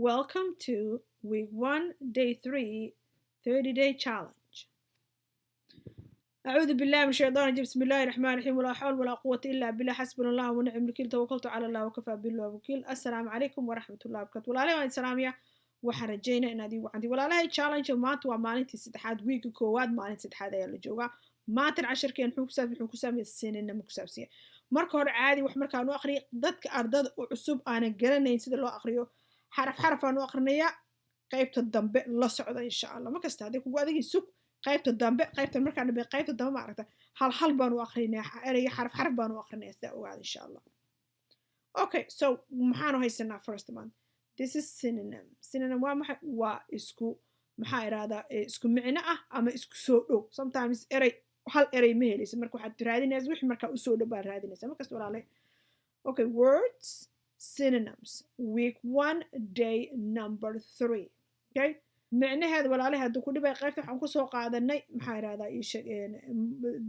Welcome to week 1, day 3, 30-day challenge. أعوذ بالله من الشيطان الرجيم بسم الله الرحمن الرحيم ولا حول ولا قوة إلا بالله حسبنا الله ونعم الوكيل توكلت على الله وكفى بالله وكيل السلام عليكم ورحمة الله وبركاته ولا عليه السلام يا وحرجينا إن هذه وعندي ولا عليه challenge ما تو مالنتي سدحاد ويك كواد مالنتي سدحاد يلا جوجا ما تنعشر كين حكوسام السنة إنه مكسبسية marka hore caadi wax markaan u aqriyo dadka ardada u cusub aan garanayn sida loo aqriyo xaraf aan u aqrinayaa qaybta dambe la socda insha Allah markasta hadii kugu adigi sug qaybta dambe qaybta markaan dhabe qaybta dambe ma aragta hal baan u aqrinayaa erey xaraf baan u aqrinayaa sida ogaad insha Allah. Okay, so maxaan haysanaa first month? This is synonym waa maxay waa isku maxaa iraahdaa isku micno ah ama isku soo dhow. Sometimes erey hal erey ma helaysa marka waxaad raadinaysaa wixii marka u soo dhawaan raadinaysaa markasta walaalay. Okay, words synonyms week 1 day number 3. Okay, macnaheedu walaalay haduu ku dhibay qaybta waxaan ku soo qaadanay maxaa iraahdaa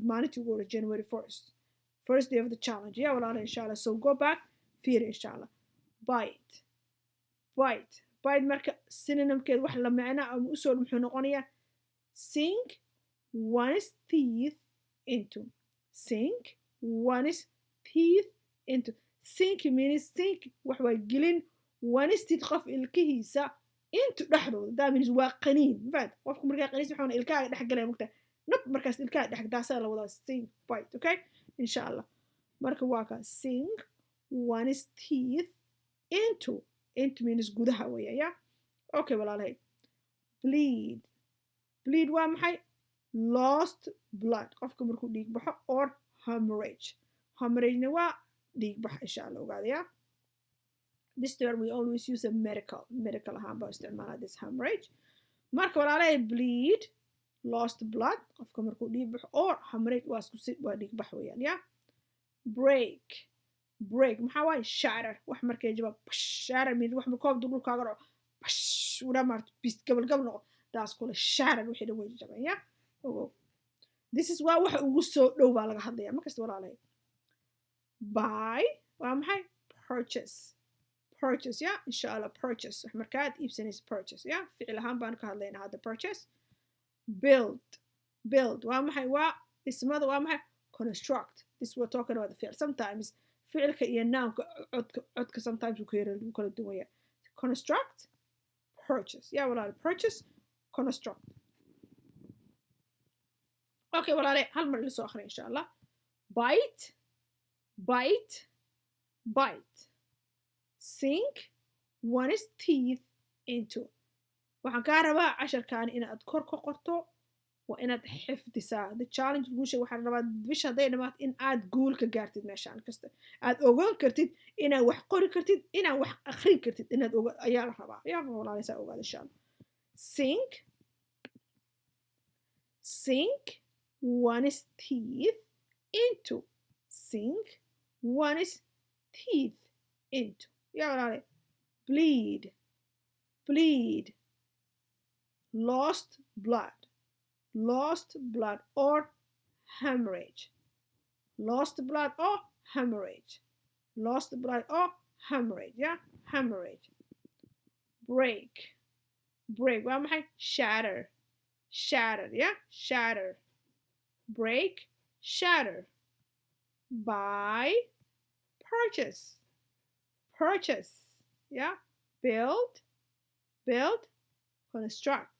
maalintii ugu hore January 1st, first day of the challenge. Yeah walaalay inshallah, so go back fiir inshallah. Bite marka synonymkeed wax la macna ama u soo muxuu noqonayaa sink one's teeth into. Sink one's teeth into. Sink means sink wax waa gelin one's teeth qof ilkihiisa into dhexdooda. That means waa qaniin. Bad qofku markaa qaniis wuxuu ilkaaga dhex galay mugta nab markaas ilkaaga dhex daasa la wada sink bite. Okay inshallah marka waa ka sink one's teeth into means gudaha weeyaa ya. Okay walaalay. Bleed waa maxay? Lost blood qofka markuu dhiig baxo or hemorrhage na waa dhiig bax insha Allah ogaada ya. This term we always use a medical ahaan baa isticmaalaa this hemorrhage. Marka walaalay bleed lost blood qofka markuu dhiig baxo or hemorrhage waa isku sid waa dhiig bax weeyaan ya. Break maxaa waay? Shatter wax markay jawaab shatter means wax markuu dhulkaaga dhaco wada marto bis gabal noqo taas kula shatter wixii dhan way jabaan ya. This is waa waxa ugu soo dhow baa laga hadlayaa markasta walaalay. Buy waa maxay? Purchase ya insha Allah purchase wax markaad iibsanayso purchase ya ficil ahaan baan ka hadlaynaa hadda purchase. Build waa maxay? waa dhismada waa maxay? Construct. This we're talking about the fi'il. Sometimes ficilka iyo nounka codka sometimes uu kala duwan yahay. Construct, purchase ya walaalay. Purchase, construct. Okay walaalay hal mar ila soo akhri insha Allah. Bite sink one's teeth into. waxaan kaa rabaa casharkan inaad kor ka qorto waa inaad xifdisaa. The challenge guusha waxaan rabaa bisha hadday dhamaato in aad guul ka gaartid meeshaan kasta aad ogaan kartid inaad wax qori kartid inaad wax akhrin kartid inaad ayaa la rabaa yaa walaalay saa ogaada insha Allah. Sink one's teeth into. Sink one's teeth into. Yeah, walaalay. Bleed. Lost blood or hemorrhage. Yeah, hemorrhage. Break waa maxay? Shatter yeah, shatter. Break, shatter. Buy, purchase yeah. Build, construct.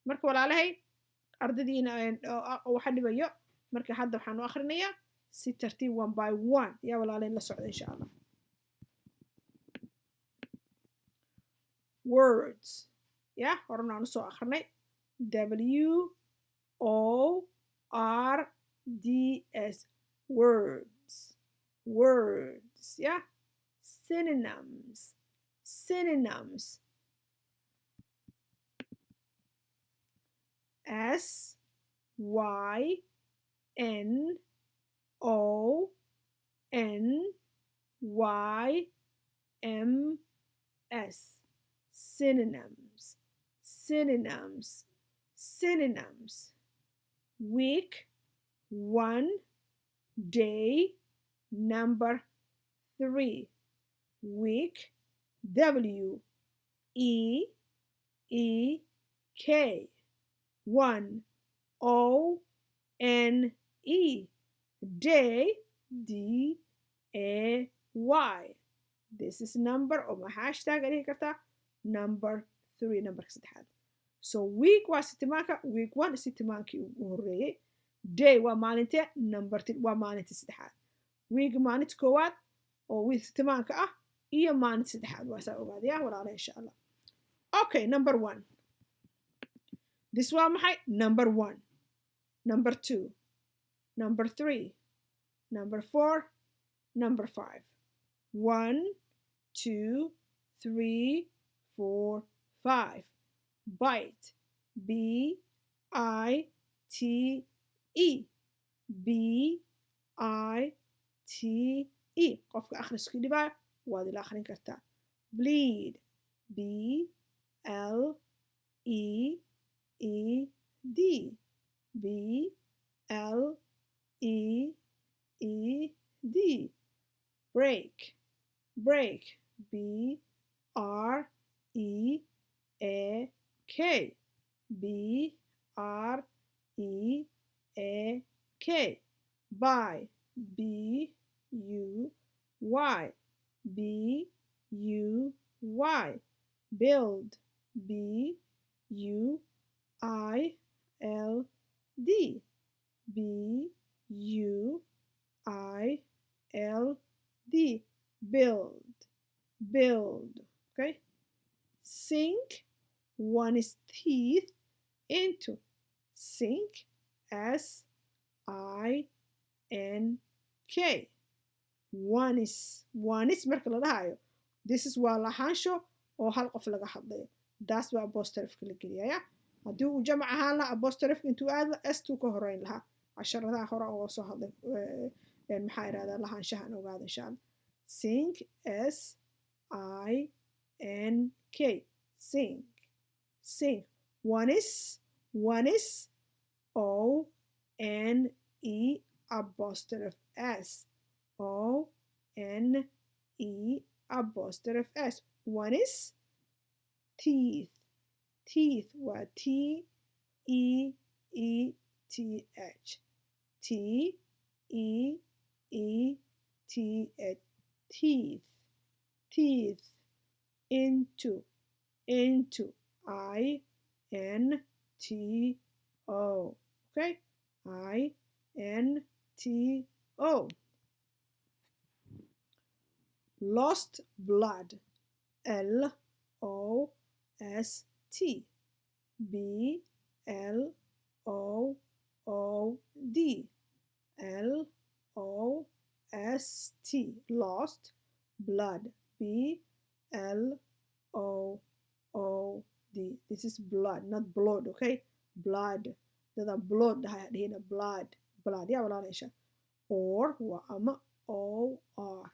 marka walaalahay ardadiina waxa dhibayo marka hadda waxaan u akhrinayaa si tartiib 1 by 1 ya walaalay la socda insha Allah. Words ya horna aan soo akhrinay WORDS words yeah. Synonyms synonyms. Week 1 day number 3. Week W E E K. 1 O N E. Day. D A Y. This is number of my hashtag أديه كرتا number 3 number كسدحاد. So week وستمانكا week 1 ستمانكي وهرية. Day ومالنتي number 3 ومالنتي سدحاد. Week مالنتي كوات أو week ستمانكا إيه مالنتي سدحاد واسأو بعد يا ولا إن شاء الله. Okay, number 1. This one محي number 1, number 2, number 3, number 4, number 5. 1, 2, 3, 4, 5. Bite. B I T E. B I T E. قفك آخر سكيدي بقى وادي الآخرين كرتا. Bleed. B L E E D. B L E E D. Break. Break. B R E A K. B R E A K. Buy. B U Y. B U Y. Build. B U I L D. B U I L D. Build. Build. Okay. Sink. One is teeth into. Sink. S I N K. One is marka la dhahayo. This is waa lahaansho oo hal qof laga hadlayo. That's waa apostrophe la geliyaya. haddii uu jamac ahaan lahaa apostrophe intuu aad s2 ka horeyn lahaa casharadaha hore oo soo hadlay maxaa yiraahdaa lahaanshahan ogaada insha Allah. Sink. S I N K. Sink. Sink. One is O N E apostrophe S. O N E apostrophe S. One is teeth. Teeth. What? T E E T H. T E E T H. Teeth. Teeth. Into. I N T O. Okay? I N T O. Lost blood. L O S T. B L O O D. L O S T. Lost blood. B L O O D. This is blood, not blood, okay? Blood. That blood هنا blood. Blood. Yeah, ولا ليش. Or وأما O R.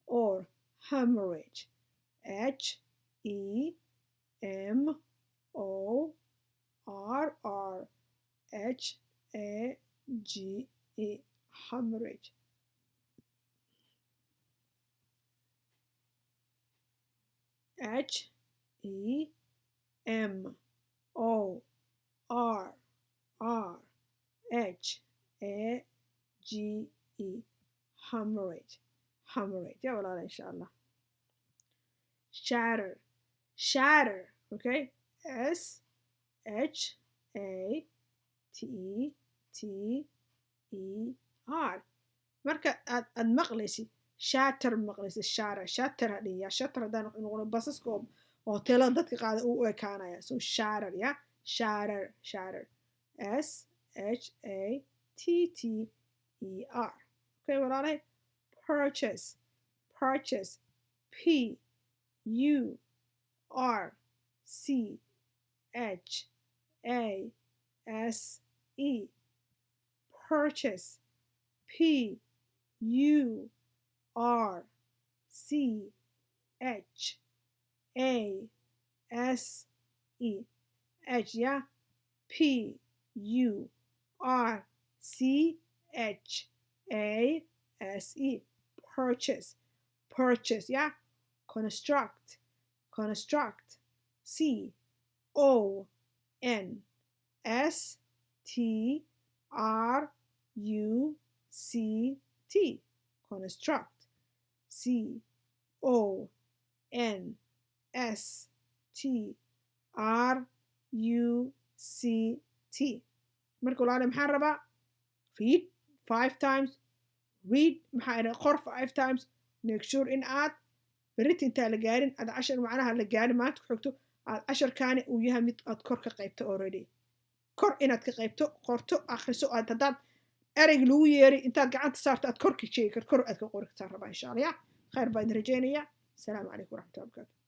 Or hemorrhage. H E M O R R H A G E. Hemorrhage. H E M O R R H A G E. Hemorrhage. يا ولا إن شاء الله. Shatter. Okay. S H A T T E R. marka aad maqlaysid shatter maqlaysid shatter hadhiya shatter hadaan noqono basaska oo hoteelada dadka qaada u ekaanaya. So shatter. Yeah. Shatter. S H A T T E R. Okay, walaalay. Purchase. P U R C H A S E. Purchase. P U R C H A S E. H. Yeah. P U R C H A S E. Purchase. Yeah. construct, construct, C O N S T R U C T, construct, C O N S T R U C T. marka walaalahay maxaan rabaa read 5 times, read maxaa qor 5 times, make sure in aad berrit intaa la gaarin aad 10 macnaha la gaarin maanta ku xigto aad 10 kaani uu yahay mid aad kor ka qaybto already, kor inaad ka qaybto qorto akhriso aad haddaad ereyg lagu yeeri intaad gacanta saarto aad kor ka sheegi kar kor aad ka qori kartaa rabaa insha allah. khayr baan idin rajaynayaa. السلام عليكم ورحمة الله وبركاته.